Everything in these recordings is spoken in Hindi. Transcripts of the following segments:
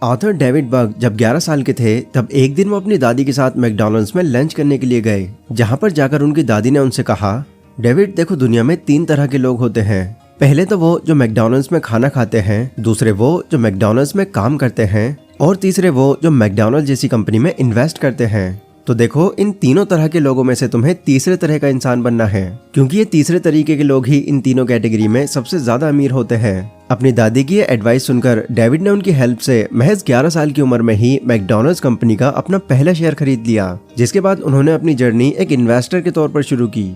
ऑथर डेविड बग जब 11 साल के थे तब एक दिन वो अपनी दादी के साथ मैकडॉनल्ड्स में लंच करने के लिए गए, जहां पर जाकर उनकी दादी ने उनसे कहा, डेविड देखो, दुनिया में 3 तरह के लोग होते हैं। पहले तो वो जो मैकडॉनल्ड्स में खाना खाते हैं, दूसरे वो जो मैकडॉनल्ड्स में काम करते हैं और तीसरे वो जो मैकडॉनल्ड्स जैसी कंपनी में इन्वेस्ट करते हैं। तो देखो, इन तीनों तरह के लोगों में से तुम्हें तीसरे तरह का इंसान बनना है, क्योंकि ये तीसरे तरीके के लोग ही इन तीनों कैटेगरी में सबसे ज्यादा अमीर होते हैं। अपनी दादी की एडवाइस सुनकर डेविड ने उनकी हेल्प से महज 11 साल की उम्र में ही मैकडॉनल्ड्स कंपनी का अपना पहला शेयर खरीद लिया, जिसके बाद उन्होंने अपनी जर्नी एक इन्वेस्टर के तौर पर शुरू की।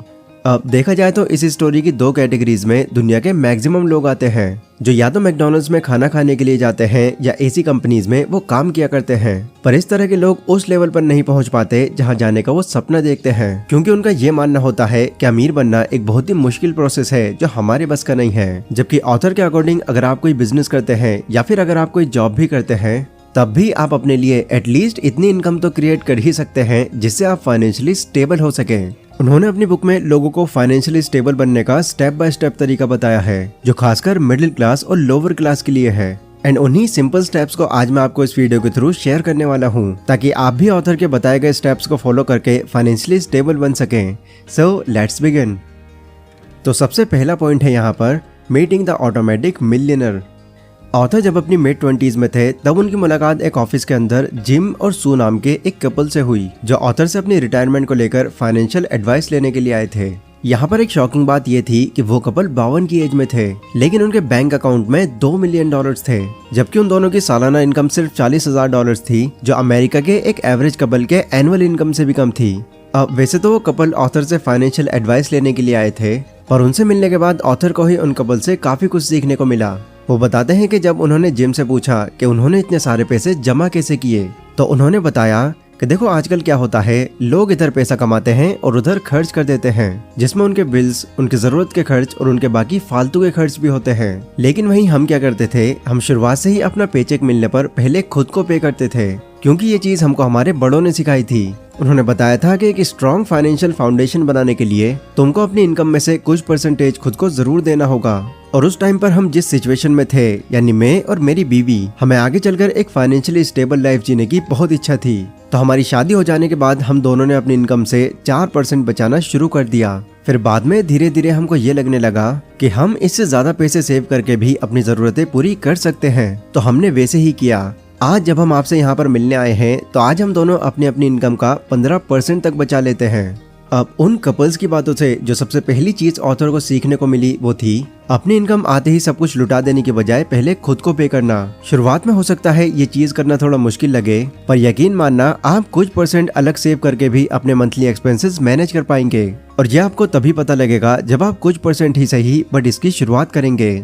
अब देखा जाए तो इस स्टोरी की 2 कैटेगरीज में दुनिया के मैक्सिमम लोग आते हैं, जो या तो मैकडॉनल्ड्स में खाना खाने के लिए जाते हैं या ऐसी कंपनीज में वो काम किया करते हैं। पर इस तरह के लोग उस लेवल पर नहीं पहुंच पाते जहां जाने का वो सपना देखते हैं, क्योंकि उनका ये मानना होता है कि अमीर बनना एक बहुत ही मुश्किल प्रोसेस है जो हमारे बस का नहीं है। जबकि ऑथर के अकॉर्डिंग अगर आप कोई बिजनेस करते हैं या फिर अगर आप कोई जॉब भी करते हैं, तब भी आप अपने लिए एटलीस्ट इतनी इनकम तो क्रिएट कर ही सकते हैं जिससे आप फाइनेंशियली स्टेबल हो सके। उन्होंने अपनी बुक में लोगों को फाइनेंशियली स्टेबल बनने का स्टेप बाय स्टेप तरीका बताया है, जो खासकर मिडिल क्लास और लोअर क्लास के लिए है। एंड उन्हीं सिंपल स्टेप्स को आज मैं आपको इस वीडियो के थ्रू शेयर करने वाला हूँ, ताकि आप भी ऑथर के बताए गए स्टेप्स को फॉलो करके फाइनेंशियली स्टेबल बन सकें। So let's begin. तो सबसे पहला पॉइंट है यहाँ पर meeting the automatic millionaire. Author जब अपनी मिड 20s में थे तब उनकी मुलाकात एक ऑफिस के अंदर जिम और सू नाम के एक कपल से हुई, जो ऑथर से अपनी रिटायरमेंट को लेकर फाइनेंशियल एडवाइस लेने के लिए आए थे। यहाँ पर एक शॉकिंग बात ये थी कि वो कपल 52 की एज में थे, लेकिन उनके बैंक अकाउंट में $2 मिलियन थे, जबकि उन दोनों की सालाना इनकम सिर्फ $40,000 थी, जो अमेरिका के एक एवरेज कपल के एनुअल इनकम से भी कम थी। अब वैसे तो वो कपल ऑथर से फाइनेंशियल एडवाइस लेने के लिए आए थे, पर उनसे मिलने के बाद ऑथर को ही उन कपल से काफी कुछ सीखने को मिला। वो बताते हैं कि जब उन्होंने जिम से पूछा कि उन्होंने इतने सारे पैसे जमा कैसे किए, तो उन्होंने बताया कि देखो, आजकल क्या होता है, लोग इधर पैसा कमाते हैं और उधर खर्च कर देते हैं, जिसमें उनके बिल्स, उनकी जरूरत के खर्च और उनके बाकी फालतू के खर्च भी होते हैं। लेकिन वहीं हम क्या करते थे, हम शुरुआत से ही अपना पेचेक मिलने पर पहले खुद को पे करते थे, क्योंकि ये चीज हमको हमारे बड़ों ने सिखाई थी। उन्होंने बताया था कि एक स्ट्रॉन्ग फाइनेंशियल फाउंडेशन बनाने के लिए तुमको अपनी इनकम में से कुछ परसेंटेज खुद को जरूर देना होगा। और उस टाइम पर हम जिस सिचुएशन में थे, यानी मैं और मेरी बीवी, हमें आगे चलकर एक फाइनेंशियली स्टेबल लाइफ जीने की बहुत इच्छा थी। तो हमारी शादी हो जाने के बाद हम दोनों ने अपनी इनकम से 4% बचाना शुरू कर दिया। फिर बाद में धीरे धीरे हमको ये लगने लगा कि हम इससे ज्यादा पैसे सेव करके भी अपनी जरूरतें पूरी कर सकते हैं, तो हमने वैसे ही किया। आज जब हम आपसे यहाँ पर मिलने आए हैं, तो आज हम दोनों अपनी अपनी इनकम का 15% तक बचा लेते हैं। अब उन कपल्स की बातों से जो सबसे पहली चीज ऑथर को सीखने को मिली वो थी अपनी इनकम आते ही सब कुछ लुटा देने की बजाय पहले खुद को पे करना। शुरुआत में हो सकता है ये चीज करना थोड़ा मुश्किल लगे, पर यकीन मानना आप कुछ % अलग सेव करके भी अपने मंथली एक्सपेंसेस मैनेज कर पाएंगे। और यह आपको तभी पता लगेगा जब आप कुछ % ही सही बट इसकी शुरुआत करेंगे।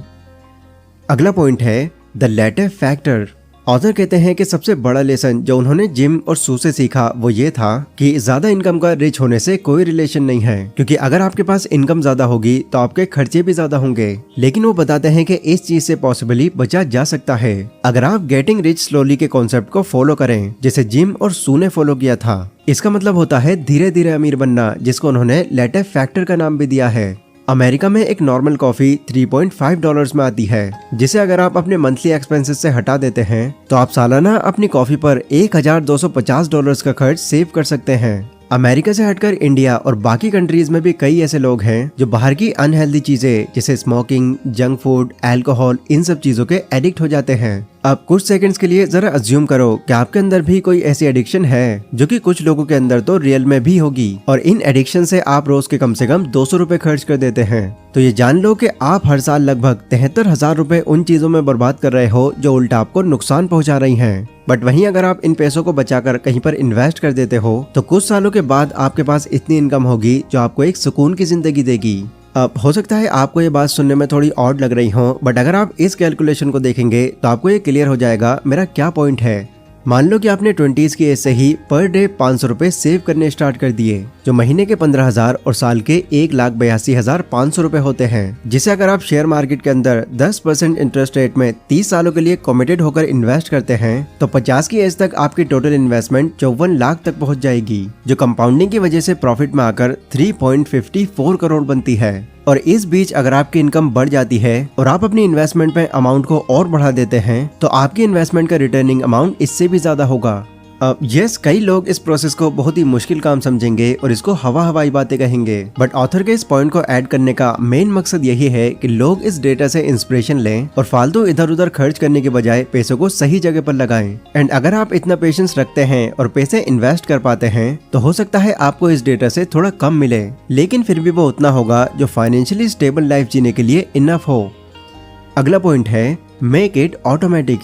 अगला पॉइंट है द लेटर फैक्टर। ऑथर कहते हैं कि सबसे बड़ा लेसन जो उन्होंने जिम और सू से सीखा वो ये था कि ज्यादा इनकम का रिच होने से कोई रिलेशन नहीं है, क्योंकि अगर आपके पास इनकम ज्यादा होगी तो आपके खर्चे भी ज्यादा होंगे। लेकिन वो बताते हैं कि इस चीज से पॉसिबली बचा जा सकता है अगर आप गेटिंग रिच स्लोली के कॉन्सेप्ट को फॉलो करें, जैसे जिम और सू ने फॉलो किया था। इसका मतलब होता है धीरे धीरे अमीर बनना, जिसको उन्होंने लेटर फैक्टर का नाम भी दिया है। अमेरिका में एक नॉर्मल कॉफी $3.5 में आती है, जिसे अगर आप अपने मंथली एक्सपेंसेस से हटा देते हैं तो आप सालाना अपनी कॉफी पर $1,250 का खर्च सेव कर सकते हैं। अमेरिका से हटकर इंडिया और बाकी कंट्रीज में भी कई ऐसे लोग हैं जो बाहर की अनहेल्दी चीजें जैसे स्मोकिंग, जंक फूड, अल्कोहल, इन सब चीजों के एडिक्ट हो जाते हैं। अब कुछ सेकंड्स के लिए जरा अज्यूम करो कि आपके अंदर भी कोई ऐसी एडिक्शन है, जो कि कुछ लोगों के अंदर तो रियल में भी होगी, और इन एडिक्शन से आप रोज के कम से कम 200 रुपए खर्च कर देते हैं। तो ये जान लो कि आप हर साल लगभग 73,000 रुपए उन चीजों में बर्बाद कर रहे हो जो उल्टा आपको नुकसान पहुंचा रही हैं। बट वहीं अगर आप इन पैसों को बचाकर कहीं पर इन्वेस्ट कर देते हो तो कुछ सालों के बाद आपके पास इतनी इनकम होगी जो आपको एक सुकून की जिंदगी देगी। अब हो सकता है आपको ये बात सुनने में थोड़ी ऑड लग रही हो, बट अगर आप इस कैलकुलेशन को देखेंगे तो आपको ये क्लियर हो जाएगा मेरा क्या पॉइंट है। मान लो कि आपने 20s की एज से ही पर डे 500 रुपए सेव करने स्टार्ट कर दिए, जो महीने के 15,000 और साल के 1,82,500 रुपए होते हैं, जिसे अगर आप शेयर मार्केट के अंदर 10% इंटरेस्ट रेट में 30 सालों के लिए कमिटेड होकर इन्वेस्ट करते हैं तो 50 की एज तक आपकी टोटल इन्वेस्टमेंट 54 लाख तक पहुंच जाएगी, जो कंपाउंडिंग की वजह से प्रॉफिट में आकर 3.54 करोड़ बनती है। और इस बीच अगर आपकी इनकम बढ़ जाती है और आप अपनी इन्वेस्टमेंट में अमाउंट को और बढ़ा देते हैं तो आपकी इन्वेस्टमेंट का रिटर्निंग अमाउंट इससे भी ज्यादा होगा। अब कई लोग इस प्रोसेस को बहुत ही मुश्किल काम समझेंगे और इसको हवाई बातें कहेंगे, बट ऑथर के इस पॉइंट को ऐड करने का मेन मकसद यही है कि लोग इस डेटा से इंस्पिरेशन लें और फालतू इधर उधर खर्च करने के बजाय पैसों को सही जगह पर लगाएं। एंड अगर आप इतना पेशेंस रखते हैं और पैसे इन्वेस्ट कर पाते हैं तो हो सकता है आपको इस डेटा से थोड़ा कम मिले, लेकिन फिर भी वो उतना होगा जो फाइनेंशियली स्टेबल लाइफ जीने के लिए इनफ हो। अगला पॉइंट है मेक इट ऑटोमेटिक।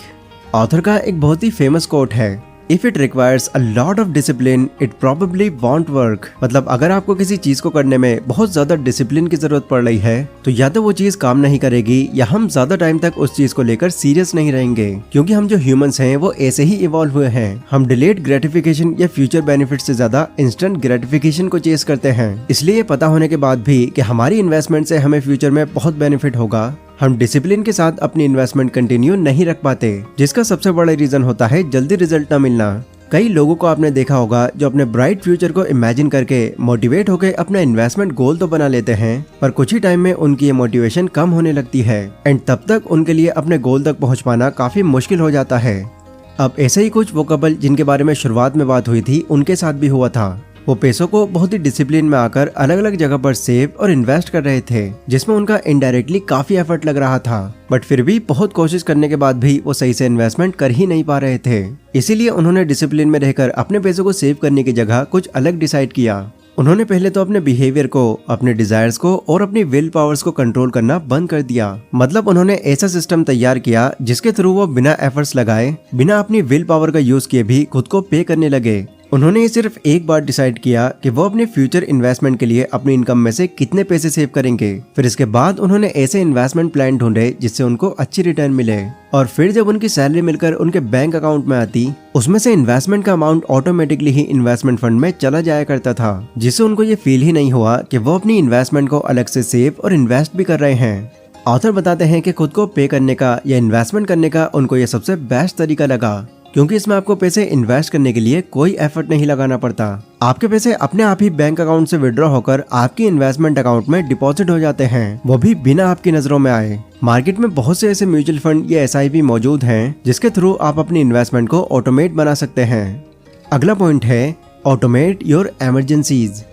ऑथर का एक बहुत ही फेमस कोट है, If it requires a lot of discipline, it probably won't work। मतलब अगर आपको किसी चीज को करने में बहुत ज्यादा डिसिप्लिन की जरूरत पड़ रही है तो या तो वो चीज काम नहीं करेगी या हम ज्यादा टाइम तक उस चीज को लेकर सीरियस नहीं रहेंगे, क्योंकि हम जो ह्यूमंस हैं वो ऐसे ही इवॉल्व हुए हैं। हम डिलेड ग्रेटिफिकेशन या फ्यूचर बेनिफिट से ज्यादा इंस्टेंट ग्रेटिफिकेशन को चेस करते हैं। इसलिए ये पता होने के बाद भी कि हमारी इन्वेस्टमेंट से हमें फ्यूचर में बहुत बेनिफिट होगा, हम डिसिप्लिन के साथ अपनी इन्वेस्टमेंट कंटिन्यू नहीं रख पाते, जिसका सबसे बड़ा रीजन होता है जल्दी रिजल्ट न मिलना। कई लोगों को आपने देखा होगा जो अपने ब्राइट फ्यूचर को इमेजिन करके मोटिवेट होकर अपना इन्वेस्टमेंट गोल तो बना लेते हैं, पर कुछ ही टाइम में उनकी ये मोटिवेशन कम होने लगती है एंड तब तक उनके लिए अपने गोल तक पहुंच पाना काफी मुश्किल हो जाता है। अब ऐसे ही कुछ वो कपल जिनके बारे में शुरुआत में बात हुई थी उनके साथ भी हुआ था। वो पैसों को बहुत ही डिसिप्लिन में आकर अलग अलग जगह पर सेव और इन्वेस्ट कर रहे थे, जिसमें उनका इनडायरेक्टली काफी एफर्ट लग रहा था, बट फिर भी बहुत कोशिश करने के बाद भी वो सही से इन्वेस्टमेंट कर ही नहीं पा रहे थे। इसीलिए उन्होंने डिसिप्लिन में रहकर अपने पैसों को सेव करने की जगह कुछ अलग डिसाइड किया। उन्होंने पहले तो अपने बिहेवियर को, अपने डिजायर्स को और अपनी विल पावर्स को कंट्रोल करना बंद कर दिया। मतलब उन्होंने ऐसा सिस्टम तैयार किया जिसके थ्रू वो बिना एफर्ट्स लगाए, बिना अपनी विल पावर का यूज किए भी खुद को पे करने लगे। उन्होंने ये सिर्फ एक बार डिसाइड किया कि वो अपने फ्यूचर इन्वेस्टमेंट के लिए अपनी इनकम में से कितने पैसे सेव करेंगे। फिर इसके बाद उन्होंने ऐसे इन्वेस्टमेंट प्लान ढूंढे जिससे उनको अच्छी रिटर्न मिले, और फिर जब उनकी सैलरी मिलकर उनके बैंक अकाउंट में आती, उसमें से इन्वेस्टमेंट का अमाउंट ऑटोमेटिकली ही इन्वेस्टमेंट फंड में चला जाया करता था, जिससे उनको ये फील ही नहीं हुआ कि वो अपनी इन्वेस्टमेंट को अलग से सेव और इन्वेस्ट भी कर रहे हैं। ऑथर बताते हैं कि खुद को पे करने का या इन्वेस्टमेंट करने का उनको ये सबसे बेस्ट तरीका लगा, क्योंकि इसमें आपको पैसे इन्वेस्ट करने के लिए कोई एफर्ट नहीं लगाना पड़ता। आपके पैसे अपने आप ही बैंक अकाउंट से विड्रॉ होकर आपकी इन्वेस्टमेंट अकाउंट में डिपॉजिट हो जाते हैं, वो भी बिना आपकी नजरों में आए। मार्केट में बहुत से ऐसे म्यूचुअल फंड या SIP मौजूद हैं जिसके थ्रू आप अपनी इन्वेस्टमेंट को ऑटोमेट बना सकते हैं। अगला पॉइंट है ऑटोमेट योर इमरजेंसीज।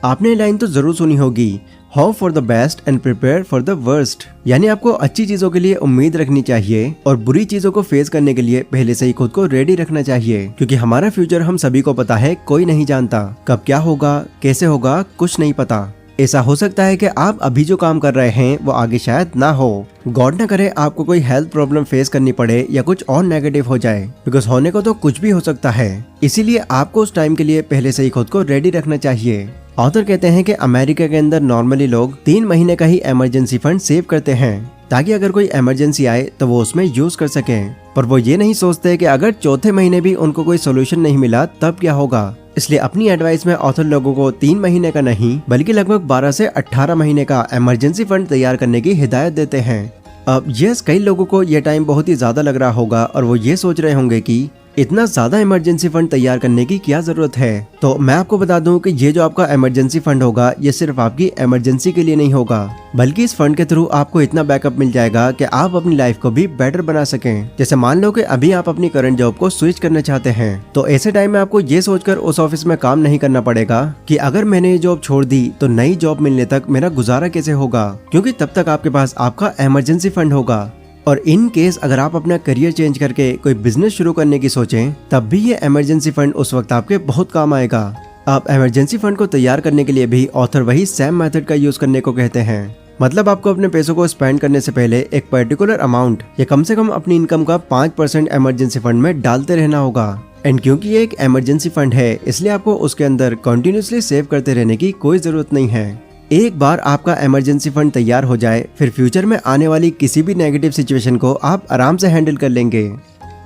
आपने ये लाइन तो जरूर सुनी होगी, hope for the best and prepare for the worst. यानी आपको अच्छी चीजों के लिए उम्मीद रखनी चाहिए और बुरी चीजों को फेस करने के लिए पहले से ही खुद को रेडी रखना चाहिए, क्योंकि हमारा फ्यूचर हम सभी को पता है, कोई नहीं जानता कब क्या होगा, कैसे होगा, कुछ नहीं पता। ऐसा हो सकता है कि आप अभी जो काम कर रहे हैं वो आगे शायद ना हो। गॉड ना करे आपको कोई हेल्थ प्रॉब्लम फेस करनी पड़े या कुछ और नेगेटिव हो जाए, बिकॉज होने को तो कुछ भी हो सकता है। इसीलिए आपको उस टाइम के लिए पहले से ही खुद को रेडी रखना चाहिए। ऑथर कहते हैं कि अमेरिका के अंदर नॉर्मली लोग 3 महीने का ही इमरजेंसी फंड सेव करते हैं, ताकि अगर कोई इमरजेंसी आए तो वो उसमें यूज कर सकें। पर वो ये नहीं सोचते कि अगर चौथे महीने भी उनको कोई सोल्यूशन नहीं मिला तब क्या होगा। इसलिए अपनी एडवाइस में ऑथर लोगों को 3 महीने का नहीं बल्कि लगभग 12 से 18 महीने का इमरजेंसी फंड तैयार करने की हिदायत देते हैं। अब कई लोगों को ये टाइम बहुत ही ज्यादा लग रहा होगा और वो ये सोच रहे होंगे कि इतना ज्यादा इमरजेंसी फंड तैयार करने की क्या जरूरत है। तो मैं आपको बता दूं कि ये जो आपका इमरजेंसी फंड होगा ये सिर्फ आपकी इमरजेंसी के लिए नहीं होगा, बल्कि इस फंड के थ्रू आपको इतना बैकअप मिल जाएगा कि आप अपनी लाइफ को भी बेटर बना सकें। जैसे मान लो कि अभी आप अपनी करंट जॉब को स्विच करना चाहते हैं, तो ऐसे टाइम में आपको ये सोचकर उस ऑफिस में काम नहीं करना पड़ेगा कि अगर मैंने ये जॉब छोड़ दी तो नई जॉब मिलने तक मेरा गुजारा कैसे होगा, क्योंकि तब तक आपके पास आपका इमरजेंसी फंड होगा। और इन केस अगर आप अपना करियर चेंज करके कोई बिजनेस शुरू करने की सोचें, तब भी ये इमरजेंसी फंड उस वक्त आपके बहुत काम आएगा। आप इमरजेंसी फंड को तैयार करने के लिए भी ऑथर वही सेम मेथड का यूज करने को कहते हैं। मतलब आपको अपने पैसों को स्पेंड करने से पहले एक पर्टिकुलर अमाउंट या कम से कम अपनी इनकम का 5% इमरजेंसी फंड में डालते रहना होगा। एंड क्योंकि ये एक इमरजेंसी फंड है, इसलिए आपको उसके अंदर कंटिन्यूसली सेव करते रहने की कोई जरूरत नहीं है। एक बार आपका इमरजेंसी फंड तैयार हो जाए, फिर फ्यूचर में आने वाली किसी भी नेगेटिव सिचुएशन को आप आराम से हैंडल कर लेंगे।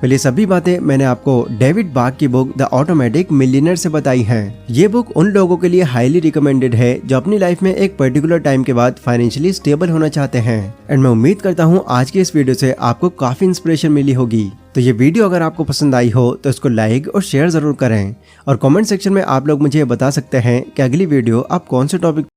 पहले सभी बातें मैंने आपको डेविड बाग की बुक द ऑटोमेटिक मिलियनेयर से बताई हैं। ये बुक उन लोगों के लिए हाईली रिकमेंडेड है जो अपनी लाइफ में एक पर्टिकुलर टाइम के बाद फाइनेंशियली स्टेबल होना चाहते हैं। एंड मैं उम्मीद करता हूँ आज की इस वीडियो से आपको काफी इंस्पिरेशन मिली होगी। तो ये वीडियो अगर आपको पसंद आई हो तो इसको लाइक और शेयर जरूर करें, और कमेंट सेक्शन में आप लोग मुझे बता सकते हैं कि अगली वीडियो आप कौन से टॉपिक